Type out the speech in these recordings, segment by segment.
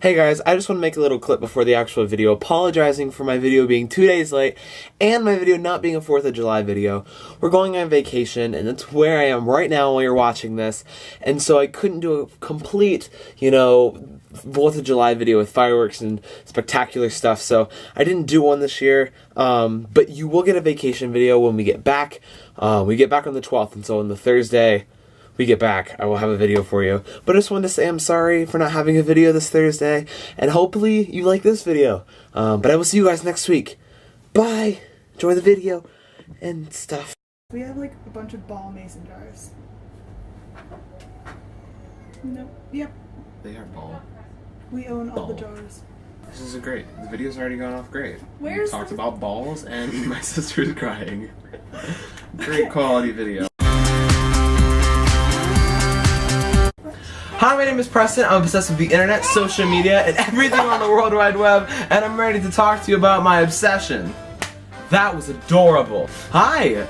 Hey guys, I just want to make a little clip before the actual video apologizing for my video being 2 days late and my video not being a 4th of July video. We're going on vacation and that's where I am right now while you're watching this, and so I couldn't do a complete, 4th of July video with fireworks and spectacular stuff, so I didn't do one this year, but you will get a vacation video when we get back. We get back on the 12th, and so on the Thursday we get back, I will have a video for you. But I just wanted to say I'm sorry for not having a video this Thursday, and hopefully you like this video. But I will see you guys next week. Bye! Enjoy the video and stuff. We have like a bunch of ball mason jars. No. Yep. They are ball. We own all the jars. This is great. The video's already gone off great. Where's we talked about balls and my sister's crying. Great quality video. Hi, my name is Preston. I'm obsessed with the internet, social media, and everything on the World Wide Web, and I'm ready to talk to you about my obsession. That was adorable. Hi.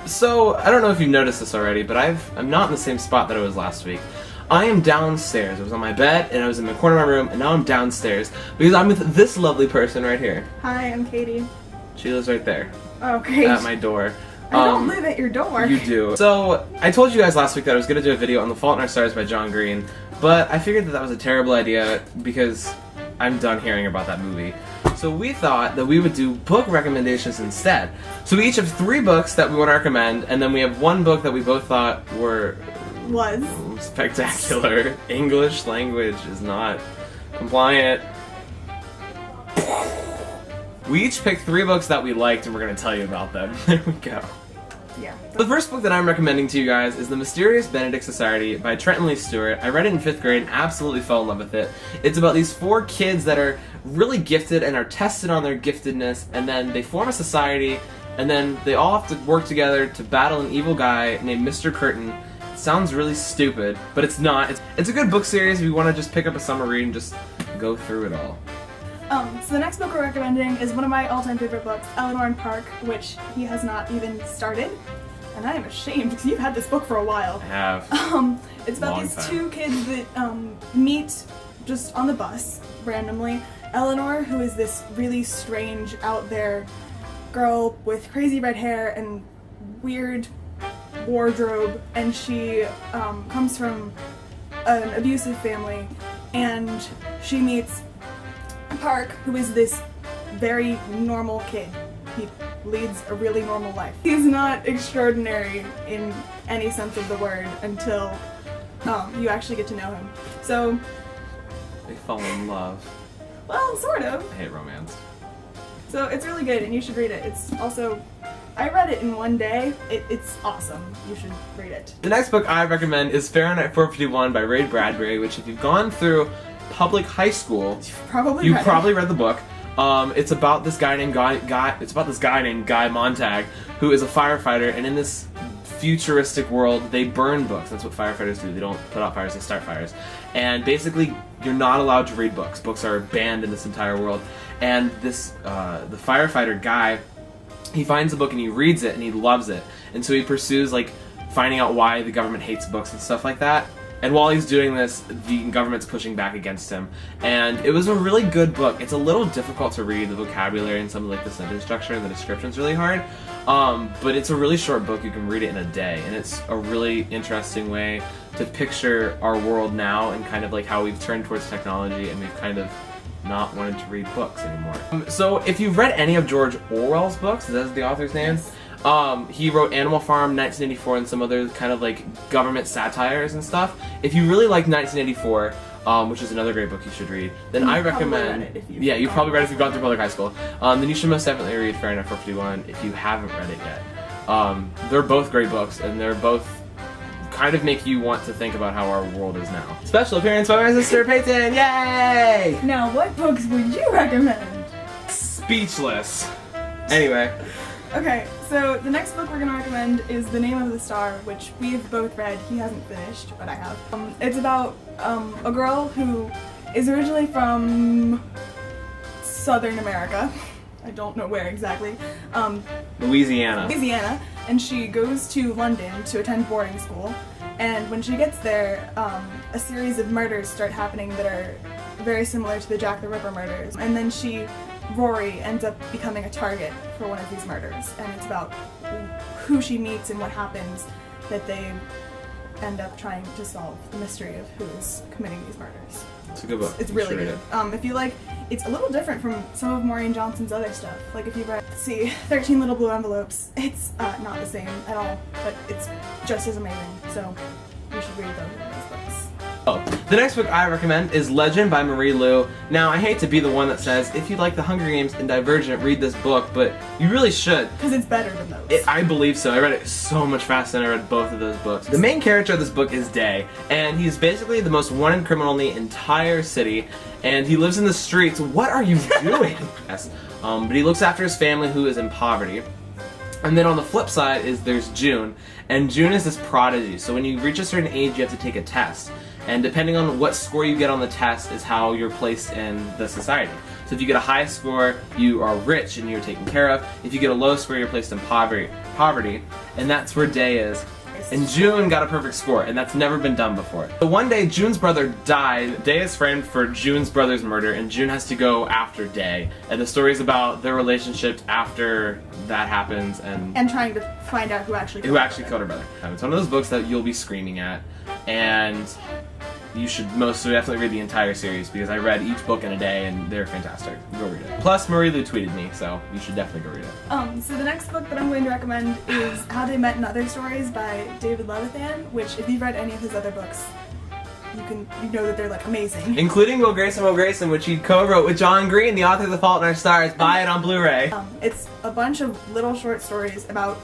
So I don't know if you've noticed this already, but I'm not in the same spot that I was last week. I am downstairs. I was on my bed, and I was in the corner of my room, and now I'm downstairs because I'm with this lovely person right here. Hi, I'm Katie. She lives right there. Oh, great. At my door. I don't live at your door. You do. So, I told you guys last week that I was going to do a video on The Fault in Our Stars by John Green, but I figured that was a terrible idea because I'm done hearing about that movie. So we thought that we would do book recommendations instead. So we each have 3 books that we want to recommend, and then we have 1 book that we both thought was spectacular. English language is not compliant. We each picked 3 books that we liked, and we're going to tell you about them. There we go. Yeah. The first book that I'm recommending to you guys is The Mysterious Benedict Society by Trenton Lee Stewart. I read it in 5th grade and absolutely fell in love with it. It's about these 4 kids that are really gifted and are tested on their giftedness, and then they form a society, and then they all have to work together to battle an evil guy named Mr. Curtin. It sounds really stupid, but it's not. It's a good book series if you want to just pick up a summer read and just go through it all. So the next book we're recommending is one of my all-time favorite books, Eleanor and Park, which he has not even started. And I am ashamed because you've had this book for a while. I have. It's about these 2 kids that meet just on the bus, randomly. Eleanor, who is this really strange, out there girl with crazy red hair and weird wardrobe, and she comes from an abusive family, and she meets Park, who is this very normal kid. He leads a really normal life. He's not extraordinary in any sense of the word until you actually get to know him. So They fall in love. well, sort of. I hate romance. So it's really good, and you should read it. It's also, I read it in 1 day. It's awesome. You should read it. The next book I recommend is Fahrenheit 451 by Ray Bradbury, which if you've gone through public high school, You've probably read the book. It's about this guy named Guy Montag, who is a firefighter, and in this futuristic world, they burn books. That's what firefighters do. They don't put out fires, they start fires. And basically, you're not allowed to read books. Books are banned in this entire world. And this, the firefighter guy, he finds a book and he reads it and he loves it. And so he pursues, finding out why the government hates books and stuff like that. And while he's doing this, the government's pushing back against him. And it was a really good book. It's a little difficult to read, the vocabulary and some of the sentence structure and the description's really hard. But it's a really short book. You can read it in a day. And it's a really interesting way to picture our world now and kind of how we've turned towards technology and we've kind of not wanted to read books anymore. So if you've read any of George Orwell's books, that's the author's name. Yes. He wrote Animal Farm, 1984, and some other kind of government satires and stuff. If you really like 1984, which is another great book you should read, then I recommend. You've probably read it if you've gone through public high school. Then you should most definitely read Fahrenheit 451 if you haven't read it yet. They're both great books, and they're both kind of make you want to think about how our world is now. Special appearance by my sister Peyton! Yay! Now, what books would you recommend? Speechless. Anyway. Okay, so the next book we're going to recommend is The Name of the Star, which we've both read. He hasn't finished, but I have. It's about a girl who is originally from Southern America. I don't know where exactly. Louisiana. And she goes to London to attend boarding school. And when she gets there, a series of murders start happening that are very similar to the Jack the Ripper murders. And then Rory ends up becoming a target for one of these murders, and it's about who she meets and what happens that they end up trying to solve the mystery of who is committing these murders. It's a good book. It's really good. If you like, it's a little different from some of Maureen Johnson's other stuff. Like if you've read, let's see, 13 Little Blue Envelopes, it's not the same at all, but it's just as amazing. So you should read those books. Oh, the next book I recommend is Legend by Marie Lu. Now, I hate to be the one that says, if you like The Hunger Games and Divergent, read this book, but you really should. Because it's better than those. I believe so. I read it so much faster than I read both of those books. The main character of this book is Day, and he's basically the most wanted criminal in the entire city, and he lives in the streets. What are you doing? Yes. But he looks after his family who is in poverty. And then on the flip side there's June, and June is this prodigy. So when you reach a certain age, you have to take a test. And depending on what score you get on the test is how you're placed in the society. So if you get a high score, you are rich and you're taken care of. If you get a low score, you're placed in poverty. And that's where Day is. And June got a perfect score, and that's never been done before. So one day, June's brother died. Day is framed for June's brother's murder, and June has to go after Day. And the story is about their relationship after that happens, and trying to find out who actually killed her brother. It's one of those books that you'll be screaming at, and you should most definitely read the entire series, because I read each book in a day and they're fantastic. Go read it. Plus, Marie Lu tweeted me, so you should definitely go read it. So the next book that I'm going to recommend is How They Met and Other Stories by David Levithan, which if you've read any of his other books, you know that they're like amazing. Including Will Grayson, which he co-wrote with John Green, the author of The Fault in Our Stars. Buy it on Blu-ray. It's a bunch of little short stories about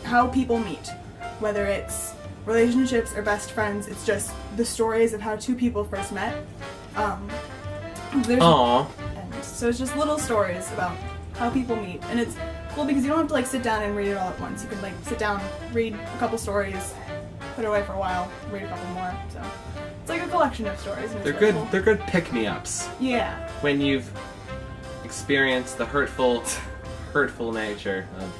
how people meet, whether it's relationships or best friends. It's just the stories of how two people first met. Aww. And so it's just little stories about how people meet, and it's cool because you don't have to like sit down and read it all at once. You can like sit down, read a couple stories, put it away for a while, read a couple more. So it's like a collection of stories. And they're really good. Cool. They're good pick-me-ups. Yeah. When you've experienced the hurtful nature of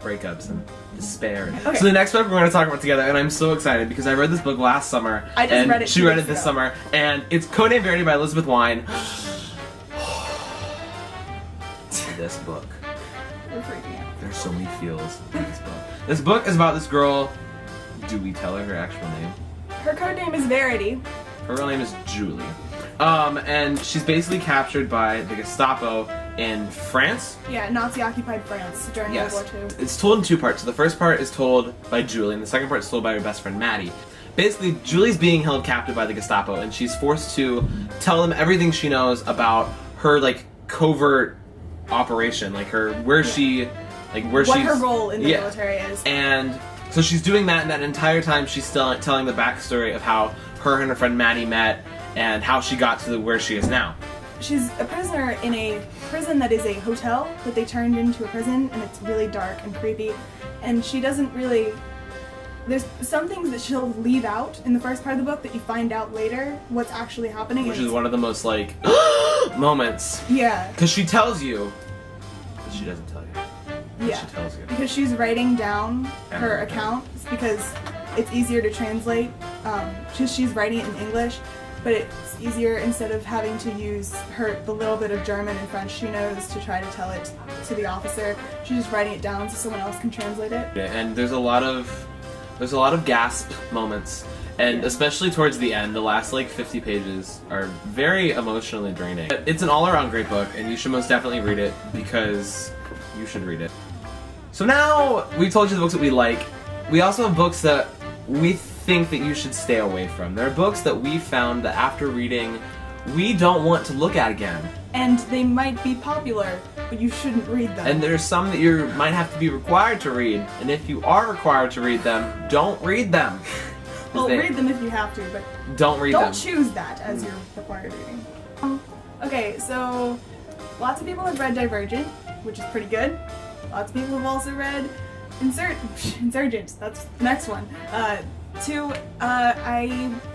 breakups and despair. Okay. So the next book we're going to talk about together, and I'm so excited because I read this book last summer. I just read it. She read it this summer, and it's Codename Verity by Elizabeth Wine. This book. We're freaking out. There's so many feels in this book. This book is about this girl. Do we tell her actual name? Her code name is Verity. Her real name is Julie. And she's basically captured by the Gestapo in France. Yeah, Nazi-occupied France during World War II. It's told in two parts. So the first part is told by Julie, and the second part is told by her best friend Maddie. Basically, Julie's being held captive by the Gestapo, and she's forced to tell them everything she knows about her like covert operation, like what her role in the military is. And so she's doing that, and that entire time she's still telling the backstory of how her and her friend Maddie met and how she got to where she is now. She's a prisoner in a prison that is a hotel that they turned into a prison, and it's really dark and creepy, and she doesn't really... There's some things that she'll leave out in the first part of the book that you find out later what's actually happening. Which is one of the most, like, moments. Yeah. Because she tells you, but she doesn't tell you. Yeah. She tells you. Because she's writing down her accounts because it's easier to translate. She's writing it in English, but it's easier instead of having to use the little bit of German and French she knows to try to tell it to the officer. She's just writing it down so someone else can translate it. Yeah, and there's a lot of gasp moments, and especially towards the end, the last like 50 pages are very emotionally draining. But it's an all-around great book, and you should most definitely read it because you should read it. So now we've told you the books that we like. We also have books that we think that you should stay away from. There are books that we found that after reading, we don't want to look at again. And they might be popular, but you shouldn't read them. And there's some that you might have to be required to read, and if you are required to read them, don't read them. Well, read them if you have to, but don't read them. Don't choose that as your required reading. Okay, so lots of people have read Divergent, which is pretty good. Lots of people have also read Insurgent. That's the next one. I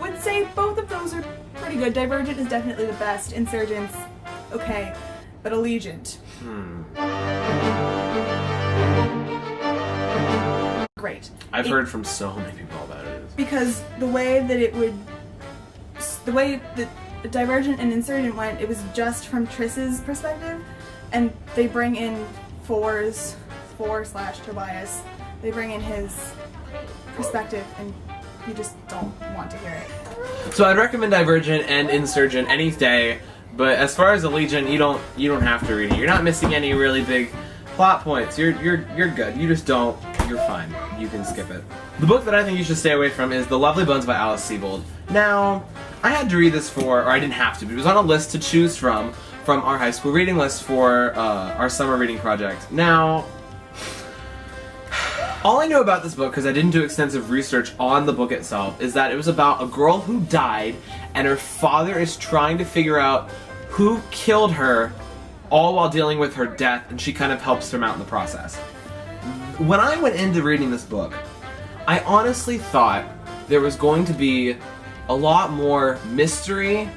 would say both of those are pretty good. Divergent is definitely the best. Insurgent's okay, but Allegiant. Great. I've heard from so many people about it. Because the way that Divergent and Insurgent went, it was just from Triss's perspective, and they bring in Tobias. They bring in his perspective, and you just don't want to hear it. So I'd recommend Divergent and Insurgent any day, but as far as Allegiant, you don't have to read it. You're not missing any really big plot points. You're good. You just don't. You're fine. You can skip it. The book that I think you should stay away from is The Lovely Bones by Alice Sebold. Now, I had to read this or I didn't have to, but it was on a list to choose from our high school reading list for our summer reading project. Now, all I know about this book, because I didn't do extensive research on the book itself, is that it was about a girl who died, and her father is trying to figure out who killed her, all while dealing with her death, and she kind of helps him out in the process. When I went into reading this book, I honestly thought there was going to be a lot more mystery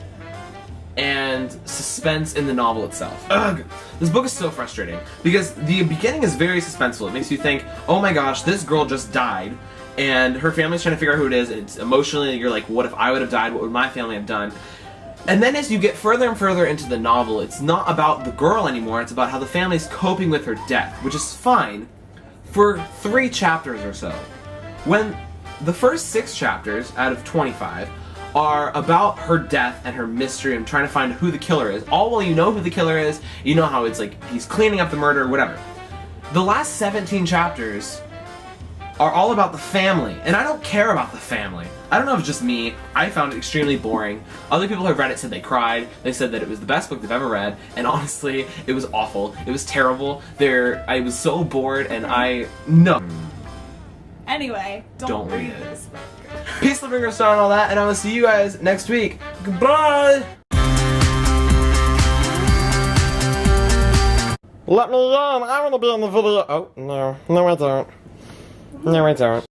and suspense in the novel itself. Ugh. This book is so frustrating because the beginning is very suspenseful. It makes you think, oh my gosh, this girl just died, and her family's trying to figure out who it is, and it's emotionally, you're like, what if I would have died? What would my family have done? And then as you get further and further into the novel, it's not about the girl anymore, it's about how the family's coping with her death, which is fine for 3 chapters or so. When the first 6 chapters out of 25 are about her death and her mystery and trying to find who the killer is, all while you know who the killer is, you know how it's like he's cleaning up the murder, whatever. The last 17 chapters are all about the family, and I don't care about the family. I don't know if it's just me, I found it extremely boring. Other people who have read it said they cried, they said that it was the best book they've ever read, and honestly, it was awful. It was terrible. I was so bored, and no. Anyway, don't read it. this book. Peace, love, ring, star, and all that, and I will see you guys next week. Goodbye! Let me in! I want to be in the video. Oh, no. No, I don't. No, I don't.